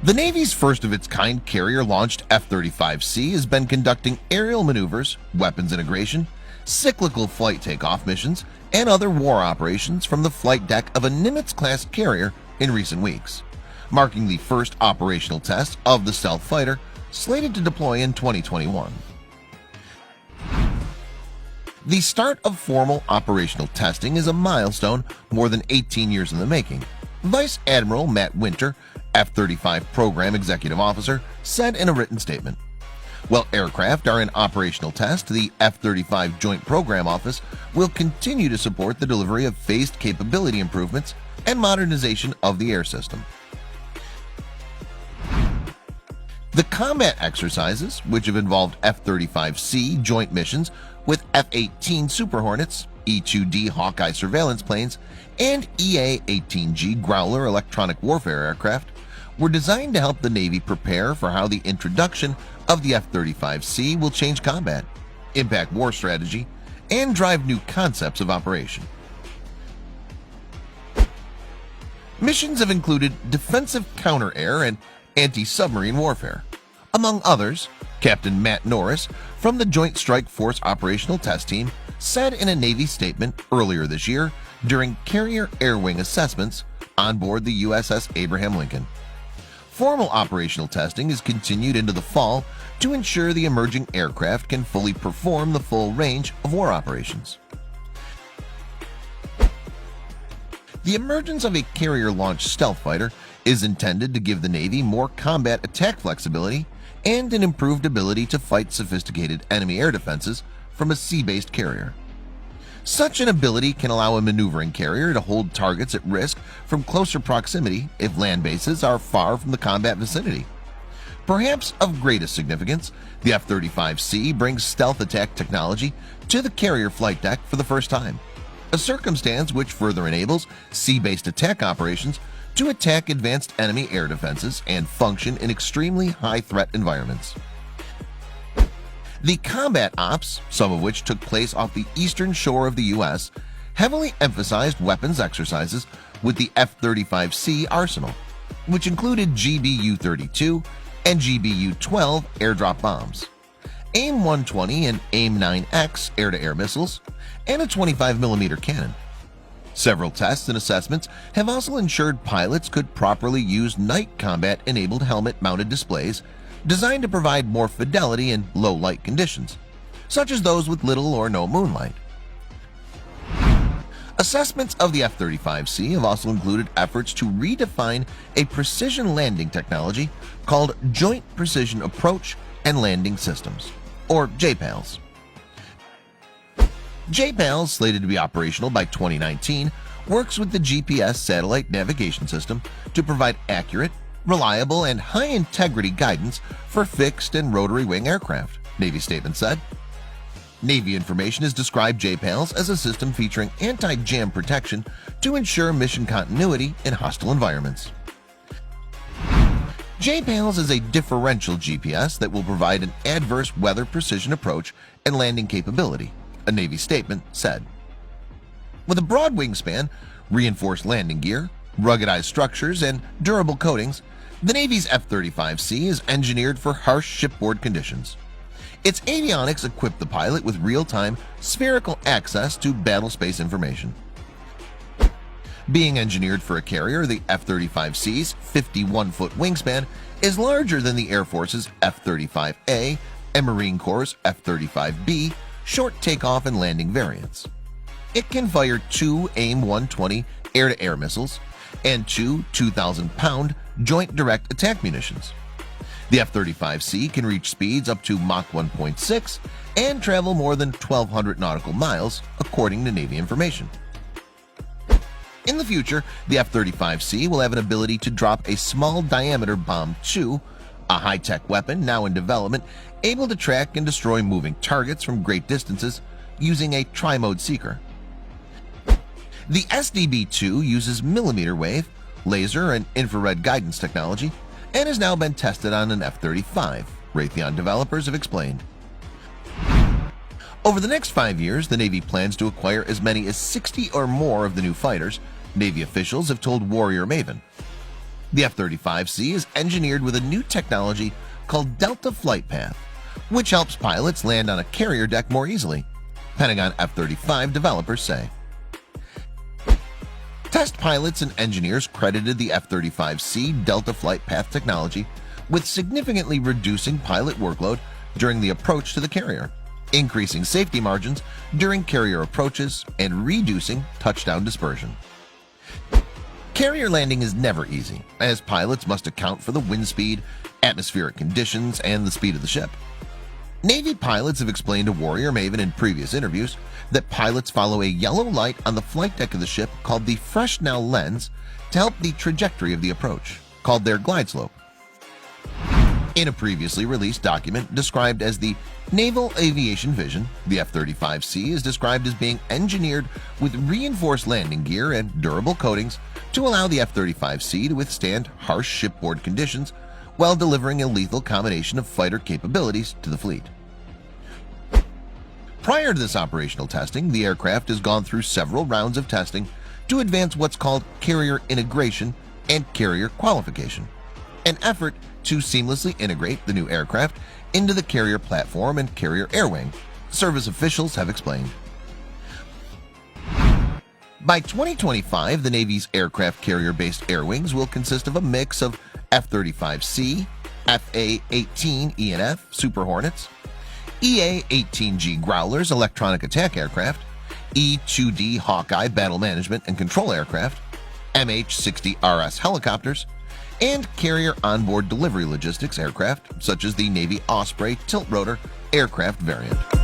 The Navy's first-of-its-kind carrier-launched F-35C has been conducting aerial maneuvers, weapons integration, cyclical flight takeoff missions, and other war operations from the flight deck of a Nimitz-class carrier in recent weeks, marking the first operational test of the stealth fighter slated to deploy in 2021. The start of formal operational testing is a milestone more than 18 years in the making, Vice Admiral Matt Winter, F-35 Program Executive Officer, said in a written statement. While aircraft are in operational test, the F-35 Joint Program Office will continue to support the delivery of phased capability improvements and modernization of the air system. The combat exercises, which have involved F-35C joint missions with F-18 Super Hornets, E-2D Hawkeye surveillance planes, and EA-18G Growler electronic warfare aircraft, were designed to help the Navy prepare for how the introduction of the F-35C will change combat, impact war strategy, and drive new concepts of operation. Missions have included defensive counter-air and anti-submarine warfare. Among others, Captain Matt Norris from the Joint Strike Force Operational Test Team said in a Navy statement earlier this year during carrier air wing assessments on board the USS Abraham Lincoln. Formal operational testing is continued into the fall to ensure the emerging aircraft can fully perform the full range of war operations. The emergence of a carrier-launched stealth fighter is intended to give the Navy more combat attack flexibility and an improved ability to fight sophisticated enemy air defenses from a sea-based carrier. Such an ability can allow a maneuvering carrier to hold targets at risk from closer proximity if land bases are far from the combat vicinity. Perhaps of greatest significance, the F-35C brings stealth attack technology to the carrier flight deck for the first time, a circumstance which further enables sea-based attack operations to attack advanced enemy air defenses and function in extremely high-threat environments. The combat ops, some of which took place off the eastern shore of the U.S., heavily emphasized weapons exercises with the F-35C arsenal, which included GBU-32 and GBU-12 airdrop bombs, AIM-120 and AIM-9X air-to-air missiles, and a 25mm cannon. Several tests and assessments have also ensured pilots could properly use night combat-enabled helmet-mounted displays designed to provide more fidelity in low-light conditions, such as those with little or no moonlight. Assessments of the F-35C have also included efforts to redefine a precision landing technology called Joint Precision Approach and Landing Systems, or JPALS. JPALS, slated to be operational by 2019, works with the GPS satellite navigation system to provide accurate, reliable, and high-integrity guidance for fixed and rotary wing aircraft, Navy statement said. Navy information has described JPALS as a system featuring anti-jam protection to ensure mission continuity in hostile environments. JPALS is a differential GPS that will provide an adverse weather precision approach and landing capability, a Navy statement said. With a broad wingspan, reinforced landing gear, ruggedized structures, and durable coatings, the Navy's F-35C is engineered for harsh shipboard conditions. Its avionics equip the pilot with real-time, spherical access to battlespace information. Being engineered for a carrier, the F-35C's 51-foot wingspan is larger than the Air Force's F-35A and Marine Corps' F-35B short takeoff and landing variants. It can fire 2 AIM-120 air-to-air missiles and 2 2,000-pound Joint Direct Attack munitions. The F-35C can reach speeds up to Mach 1.6 and travel more than 1,200 nautical miles, according to Navy information. In the future, the F-35C will have an ability to drop a small-diameter Bomb-2, a high-tech weapon now in development, able to track and destroy moving targets from great distances using a tri-mode seeker. The SDB-2 uses millimeter wave, laser, and infrared guidance technology and has now been tested on an F-35, Raytheon developers have explained. Over the next 5 years, the Navy plans to acquire as many as 60 or more of the new fighters, Navy officials have told Warrior Maven. The F-35C is engineered with a new technology called Delta Flight Path, which helps pilots land on a carrier deck more easily, Pentagon F-35 developers say. Test pilots and engineers credited the F-35C Delta Flight Path technology with significantly reducing pilot workload during the approach to the carrier, increasing safety margins during carrier approaches, and reducing touchdown dispersion. Carrier landing is never easy, as pilots must account for the wind speed, atmospheric conditions, and the speed of the ship. Navy pilots have explained to Warrior Maven in previous interviews that pilots follow a yellow light on the flight deck of the ship called the Fresnel lens to help the trajectory of the approach, called their glide slope. In a previously released document described as the Naval Aviation Vision, the F-35C is described as being engineered with reinforced landing gear and durable coatings to allow the F-35C to withstand harsh shipboard conditions while delivering a lethal combination of fighter capabilities to the fleet. Prior to this operational testing, the aircraft has gone through several rounds of testing to advance what's called carrier integration and carrier qualification, an effort to seamlessly integrate the new aircraft into the carrier platform and carrier air wing, service officials have explained. By 2025, the Navy's aircraft carrier-based air wings will consist of a mix of F-35C, FA-18E&F Super Hornets, EA-18G Growlers electronic attack aircraft, E-2D Hawkeye battle management and control aircraft, MH-60RS helicopters, and carrier onboard delivery logistics aircraft such as the Navy Osprey tilt-rotor aircraft variant.